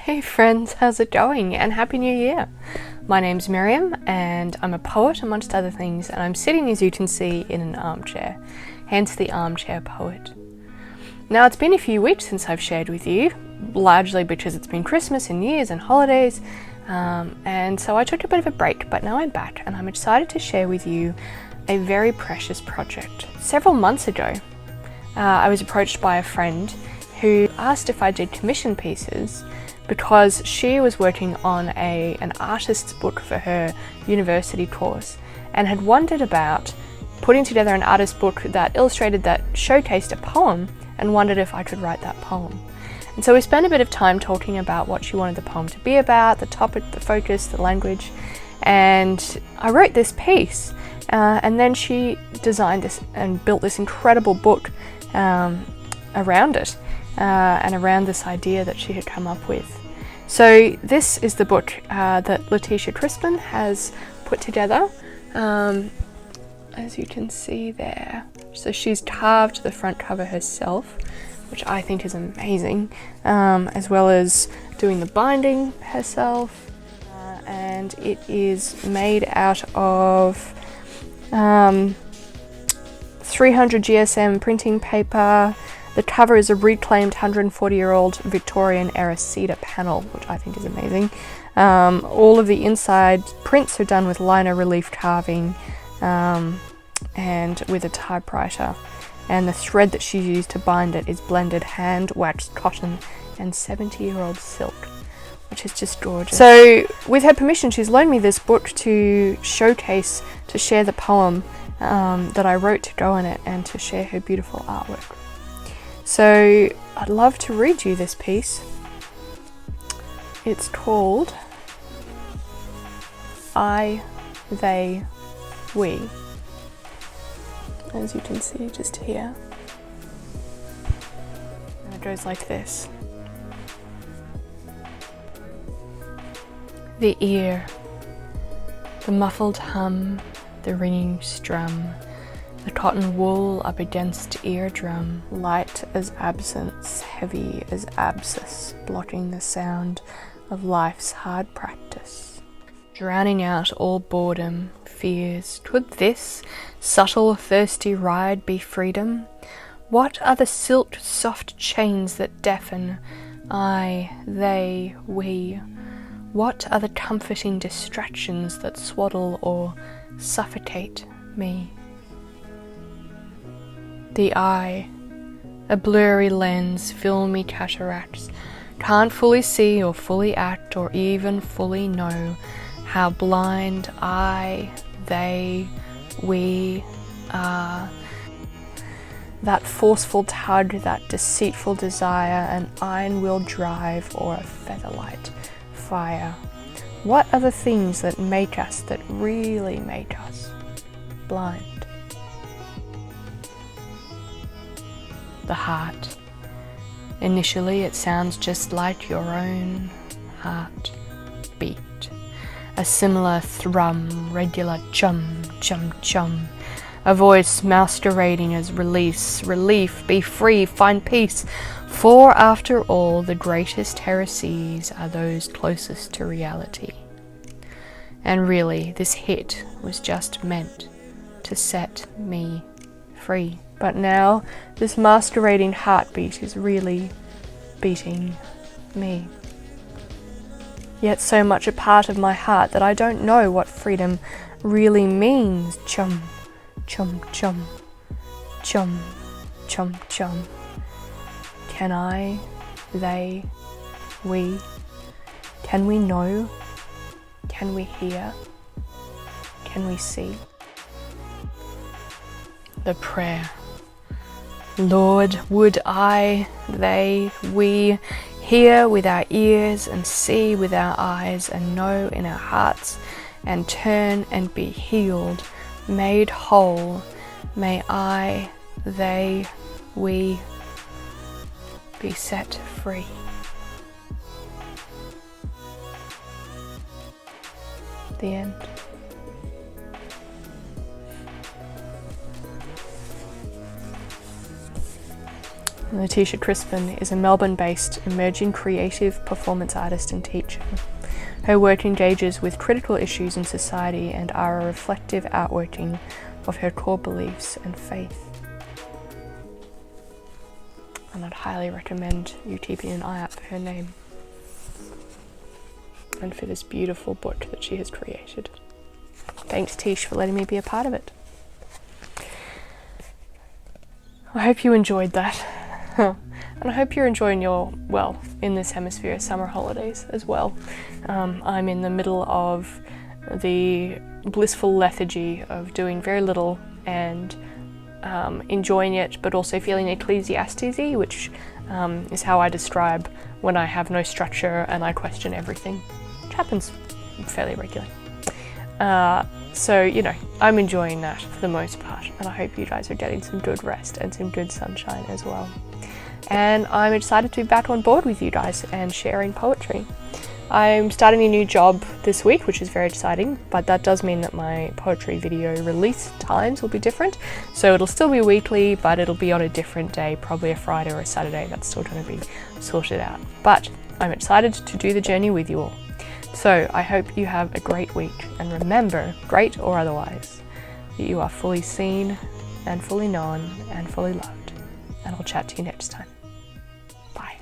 Hey friends, how's it going? And Happy New Year! My name's Miriam and I'm a poet amongst other things, and I'm sitting, as you can see, in an armchair, hence the armchair poet. Now, it's been a few weeks since I've shared with you, largely because it's been Christmas and New Year's and holidays, and so I took a bit of a break, but now I'm back and I'm excited to share with you a very precious project. Several months ago, I was approached by a friend who asked if I did commission pieces because she was working on an artist's book for her university course and had wondered about putting together an artist's book that showcased a poem, and wondered if I could write that poem. And so we spent a bit of time talking about what she wanted the poem to be about, the topic, the focus, the language, and I wrote this piece, and then she designed this and built this incredible book around it. And around this idea that she had come up with. So this is the book that Letitia Crispin has put together, as you can see there. So she's carved the front cover herself, which I think is amazing, as well as doing the binding herself, and it is made out of 300 GSM printing paper. The cover is a reclaimed 140-year-old Victorian era cedar panel, which I think is amazing. All of the inside prints are done with liner relief carving and with a typewriter. And the thread that she used to bind it is blended hand-waxed cotton and 70-year-old silk, which is just gorgeous. So with her permission, she's loaned me this book to showcase, to share the poem that I wrote to go in it, and to share her beautiful artwork. So I'd love to read you this piece. It's called I, They, We, as you can see just here. And it goes like this. The ear, the muffled hum, the ringing strum, the cotton wool up against eardrum, light as absence, heavy as abscess, blocking the sound of life's hard practice, drowning out all boredom, fears. Could this subtle, thirsty ride be freedom? What are the silk, soft chains that deafen? I, they, we. What are the comforting distractions that swaddle or suffocate me? The eye, a blurry lens, filmy cataracts, can't fully see or fully act or even fully know how blind I, they, we are. That forceful tug, that deceitful desire, an iron-will drive or a featherlight fire. What are the things that make us, that really make us blind? The heart. Initially it sounds just like your own heart beat. A similar thrum, regular chum, chum, chum. A voice masquerading as release, relief, be free, find peace. For after all, the greatest heresies are those closest to reality. And really, this hit was just meant to set me free. But now, this masquerading heartbeat is really beating me. Yet so much a part of my heart that I don't know what freedom really means. Chum, chum, chum, chum, chum, chum. Can I, they, we, can we know? Can we hear? Can we see? The prayer. Lord, would I, they, we hear with our ears and see with our eyes and know in our hearts and turn and be healed, made whole. May I, they, we be set free. The end. Letitia Crispin is a Melbourne-based emerging creative performance artist and teacher. Her work engages with critical issues in society and are a reflective outworking of her core beliefs and faith. And I'd highly recommend you keeping an eye out for her name and for this beautiful book that she has created. Thanks, Tish, for letting me be a part of it. I hope you enjoyed that. And I hope you're enjoying your, well, in this hemisphere, summer holidays as well. I'm in the middle of the blissful lethargy of doing very little and enjoying it, but also feeling ecclesiastes-y, which is how I describe when I have no structure and I question everything, which happens fairly regularly. So, you know, I'm enjoying that for the most part, and I hope you guys are getting some good rest and some good sunshine as well. And I'm excited to be back on board with you guys and sharing poetry. I'm starting a new job this week, which is very exciting, but that does mean that my poetry video release times will be different. So it'll still be weekly, but it'll be on a different day, probably a Friday or a Saturday. That's still going to be sorted out. But I'm excited to do the journey with you all. So I hope you have a great week, and remember, great or otherwise, that you are fully seen and fully known and fully loved. And I'll chat to you next time. Bye.